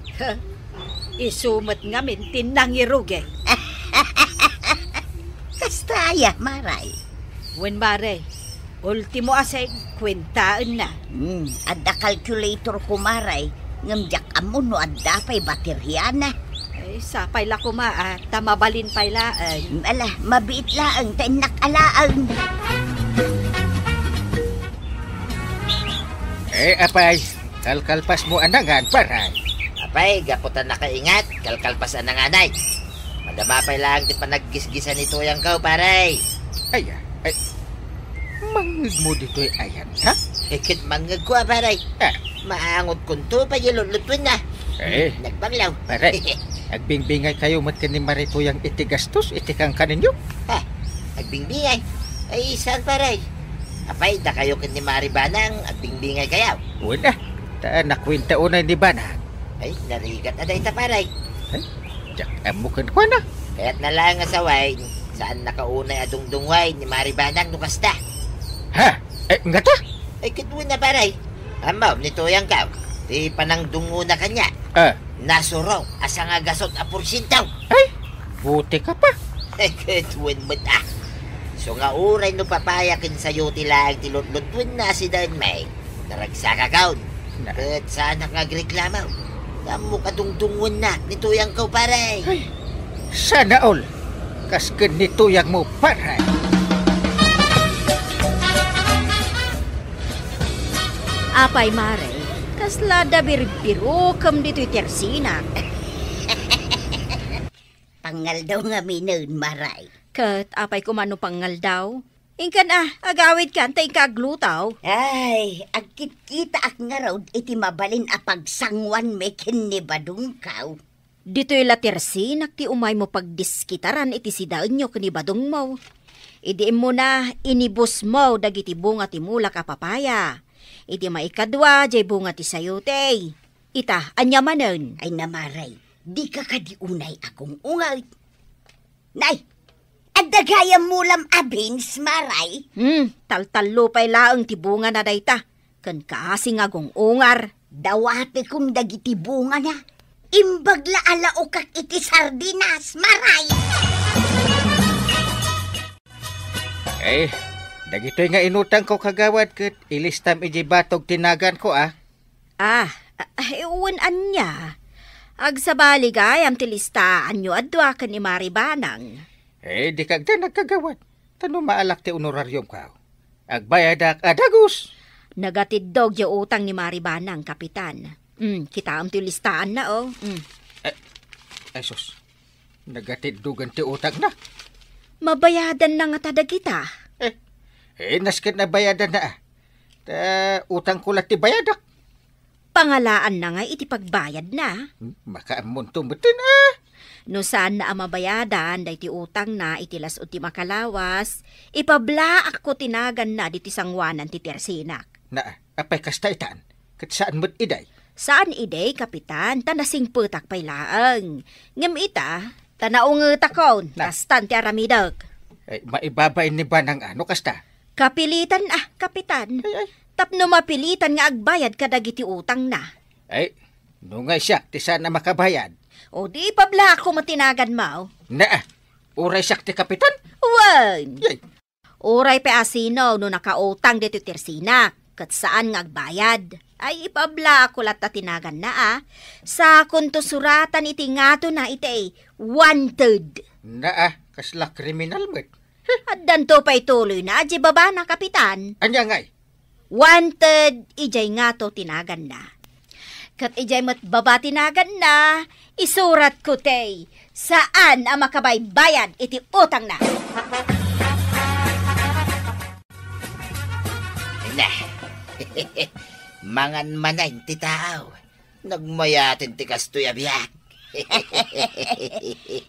Isumat nga mintin nang iruge. Kastaya, maray. Wen mare, ultimo asay kwintaan na. Adda calculator ko maray. Ngamjak amon no adda pa'y baterya na. Ay, sapay la kumaa, tamabalin pa'y laan. Ala, mabiit laang, tainak alaang. Apay, kalkalpas mo anangan, paray. Apay, gaputan na kaingat, kalkalpas ang nanganay. Madama pa'y lang di pa naggisgisan ito yung kau, paray. Ay, mangig mo dito'y ayan, ha? Hikit mangag ko, paray. Maangot kunto pa yung lulutwin na. Nagbanglaw. Paray, agbingbingay kayo mat ni Marito yung itigastos, itikang kaninyo. Agbingbingay? Ay, saan paray? Apay, da kayo kin ni Maribanang, agbingbingay kayaw. Una, nakwinta unay ni Banang. Ay, narigat na dahita paray. Diyak amukan ko na. Kaya't nalang asaway, saan nakaunay adungdungway ni Maribanang nukasta. Ha? Nga ta? Ay, kitwin na paray. Amaw, nito yung kaw. Di panang dungo na kanya. Nasuraw, asa nga gasot a porsintaw. Ay, buti ka pa. Ay, kitwin mo ta. So nga uray no papayakin sa'yo tilaang tilunlutwin na si Dan May. Naragsaka kaon. At sana nga reklamaw. Damo kadungdungon na nito yung kaw paray. Ay, sana all. Kasken nito yung mo paray. Apay mare, kaslada birbiro kam dito'y tersina. Pangal daw nga minon, maray. Kat apay kumano pangal daw. Ingkan agawid ka, tay kaglutaw. Ay, agkit-kita ak nga raw iti mabalin a pagsangwan mekin ni Badong kaw. Dito'y la tersinak ti umay mo pagdiskitaran iti sidaan nyo kani Badong mo. Idiin mo na inibus mo dagiti bunga ti mula ka papaya. Iti maikadwa, jay bunga ti sayote. Ita, anya manon. Ay namaray, di ka kadiunay akong ungal. Nay, adagayam mulam abins, maray. Taltalo pa'y laang ti bunga na dayta. Kan kasi nga gong ungar. Dawati kong dagiti bunga na. Imbagla alao kak iti sardinas, maray! Dagitoy nga inutang ko kagawad ket ilistam iji batog tinagan ko Ewan anya. Agsabali gayam tilistaan nyo adwa ka ni Maribanang. Di kagda nagkagawad. Tano maalak ti honoraryum ka. Agbayadak adagus. Nagatid dog yung utang ni Maribanang, Kapitan. Kita am tilistaan na, Sus, nagatid dugan ti utang na. Mabayadan na nga tadag kita. Nasket na bayadan na utang ko lang ti bayadak. Pangalaan na nga iti pagbayad na. Makaamunto mutin No saan na ang mabayadan, dahi ti utang na itilas o ti makalawas, ipablaak ko tinagan na di ti sangwanan ti Tersinak. Apay kasta itaan, kat saan mo't iday? Saan iday, Kapitan? Tanasing putak pay laang. Ngam ita, tanaong takon, kastan ti aramidag. Maibabay ni ba ng ano kasta? Kapilitan Kapitan. Tapno mapilitan nga agbayad kadagiti utang na. Nungay siya, ti sana makabayad. O di pabla ako matinagan mo. Uray siya ti Kapitan? Wan! Uray pa asino no nakautang dito Tersinak. Kat saan nga agbayad? Ay ipabla ako lat tinagan na Sa kunto suratan iti ngato na iti wanted. Kasla kriminal mo't. At danto pa ituloy na, aji baba na, Kapitan. Anya ngay? Wanted, ijay nga to tinagan na. Kat ijay mat baba tinagan na, isurat ko tay, saan ang makabaybayad iti utang na. Mangan manay ti tao. Nagmayatin ti kastoy abiyag.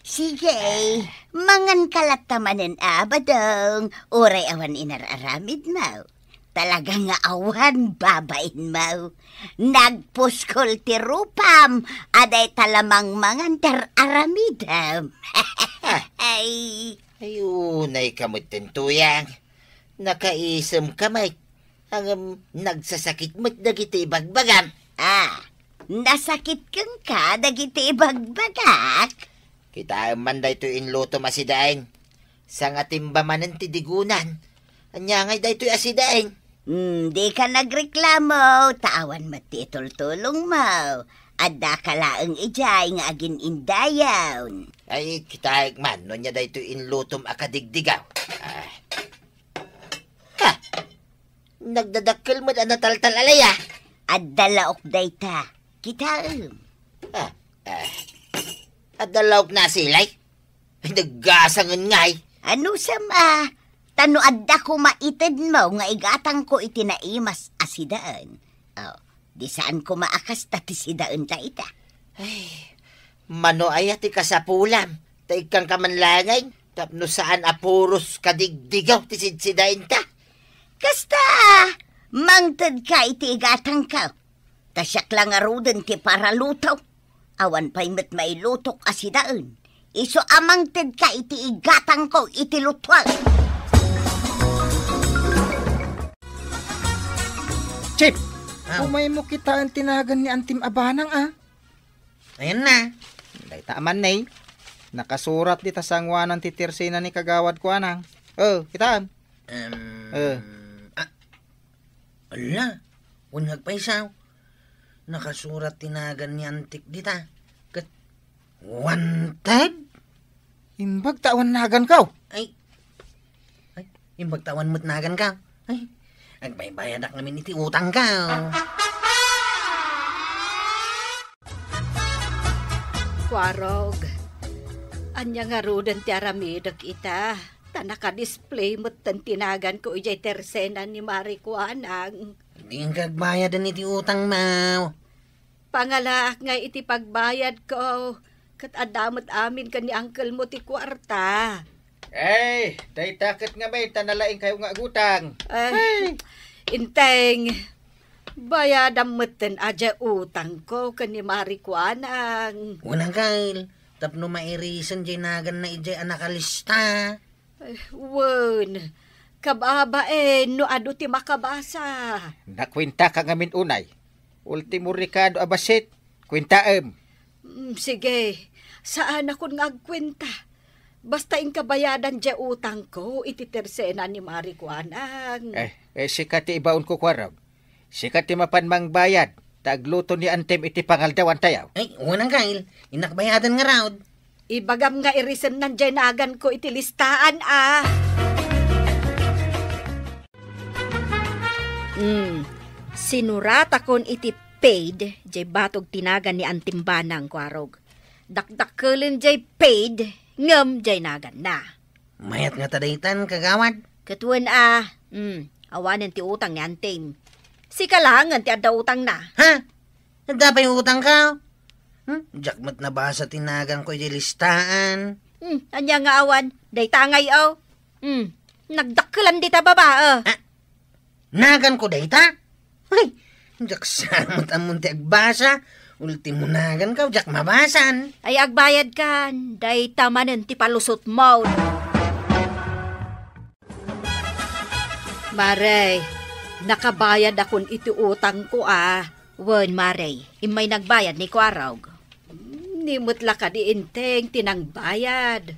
Sige, mangan kalatamanin abadong, oray awan inararamid mo. Talaga nga awan babain mo. Nagpuskol ti rupam, aday talamang mangan ter aramidam. Ayunay kamot tuyang. Nakaisem kamay. Ang nagsasakit mo't dagiti bagbagan. Nasakit kang ka, dagiti bagbagak. Kita man da ito inluto masidaing. Sa nga timbamanan ti digunan. Anya ngay da ito asidaing. Di ka nagreklamo, tawan mati tultulong mo. Adda ka laang ijay nga agin indayawn. Ay, kita man, no niya da ito inlutom akadigdigaw. Nagdadakkel mo na nataltal alaya. Adda laok dayta. Kita Adda laok na silay. Ay, naggasangan ngay. Ano sama? Tano adda ko maitid mo nga igatang ko itinaimas asidaan. Di saan ko maakas tati sidaan ta ita. Ay, mano ayati ka sa pulam. Taig kang kamanlangay. Tapno saan apuros kadigdigaw ti sidsidain ta. Kasta, mangtad ka iti igatang ka. Tasyak lang aruden ti para lutaw. Awan pa'y mat mailutok asidaan. Iso amangtad ka iti igatang ko iti lutwal. Chip, umay mo kita ang tinagan ni Antim Abanang Ayan na. Day taaman na nakasurat di tasangwanan ti Tersina ni kagawad ko anang. Kitaan. Ala, unhag pa isaw. Nakasurat tinagan ni Antik dita. Kat, wanted? Imbag tawan nagan ka. Ay, imbag tawan mo't nagan ka. Ay, agbaybayadak namin iti utang ka. Kwarog, anya nga rudan ti aramidag ita. Tanaka-display mo't tinagan ko ijay Tersena ni Marikuanang. Hindi ang kagbayadan iti utang mo. Pangalaak nga iti pagbayad ko. Kat adamot amin ka ni uncle mo ti kwarta. Day takit nga may tanalaing kayo nga agutang. Inteng, bayadam mo't adya utang ko ka ni Marikuanang. Walang kail. Tapno mairisan jay nagan na ijay anakalista. Wan, Kababae, no ado ti makabasa. Nakwenta ka ngamin unay. Ultimo Ricardo abasit, kwentaem. Sige, saan ako nga agkwenta? Basta in kabayadan dya utang ko, ititersena ni Mari Kuanang. Sikat ti ibaon ko kwaraw. Sikat ti mapanmang bayad. Tagluto ni Antem iti pangaldawan tayaw. Ay, unang kail, inakbayadan nga raw. Ibagam nga irisen nan dyan nagan ko iti listaan Sinurat akon iti paid, jay batog tinagan ni Antimbanang kwarog. Dakdakelin jay paid, ngem jay nagan na. Mayat nga tadaytan, kagawad. Katuan awanan ti utang ni Antem. Si kalangan ti adda utang na. Ha? Nagdapay utang ka? Jakmat na ba sa tinagan ko yung listaan? Anya nga awan, day tangay nagdakkelan di ta baba Nagan ko dayta? Ay, jak samot amon ti agbasa. Ultimo nagan ka, jak mabasan. Ay agbayad kan, day tamanen ti palusot mo. Maray, nakabayad akon iti utang ko Wen Maray, imay nagbayad ni Kwarog. Nimutla ka di inteng tinangbayad.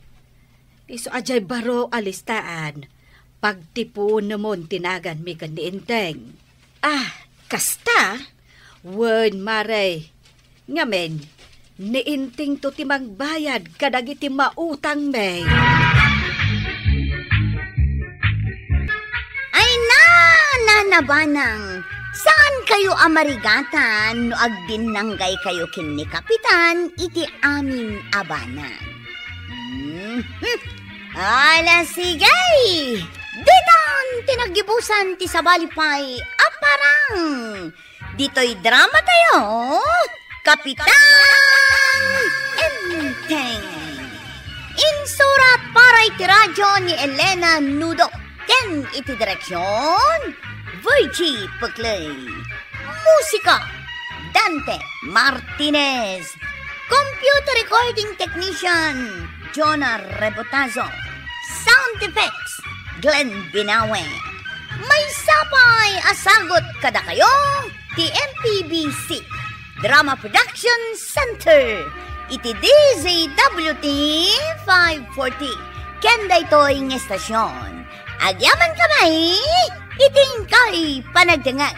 Iso ajay baro alistaan. Pagtipon namon tinagan mi kan di inteng. Kasta? Wen Maray, ngamen, niinting to timang bayad kadag iti mautang may. Ay nanabanang, saan kayo amarigatan no agdinanggay kayo kin ni Kapitan iti amin abanan? Ala sigay! Ditan tinagibusan ti sabalipay aparang! Dito'y drama tayo, Kapitan Enteng! Insurat para iti radyo ni Elena Nudo. Ken iti direksyon, Virgie Peclay. Musika, Dante Martinez. Computer recording technician, Jonah Rebotazo. Sound effects, Glenn Binawe. May sapay asagot kada kayo, TMPBC Drama Production Center. Iti DZWT 540. Kenda ito'y ng estasyon. Agyaman kamay, iting kay panagdangan.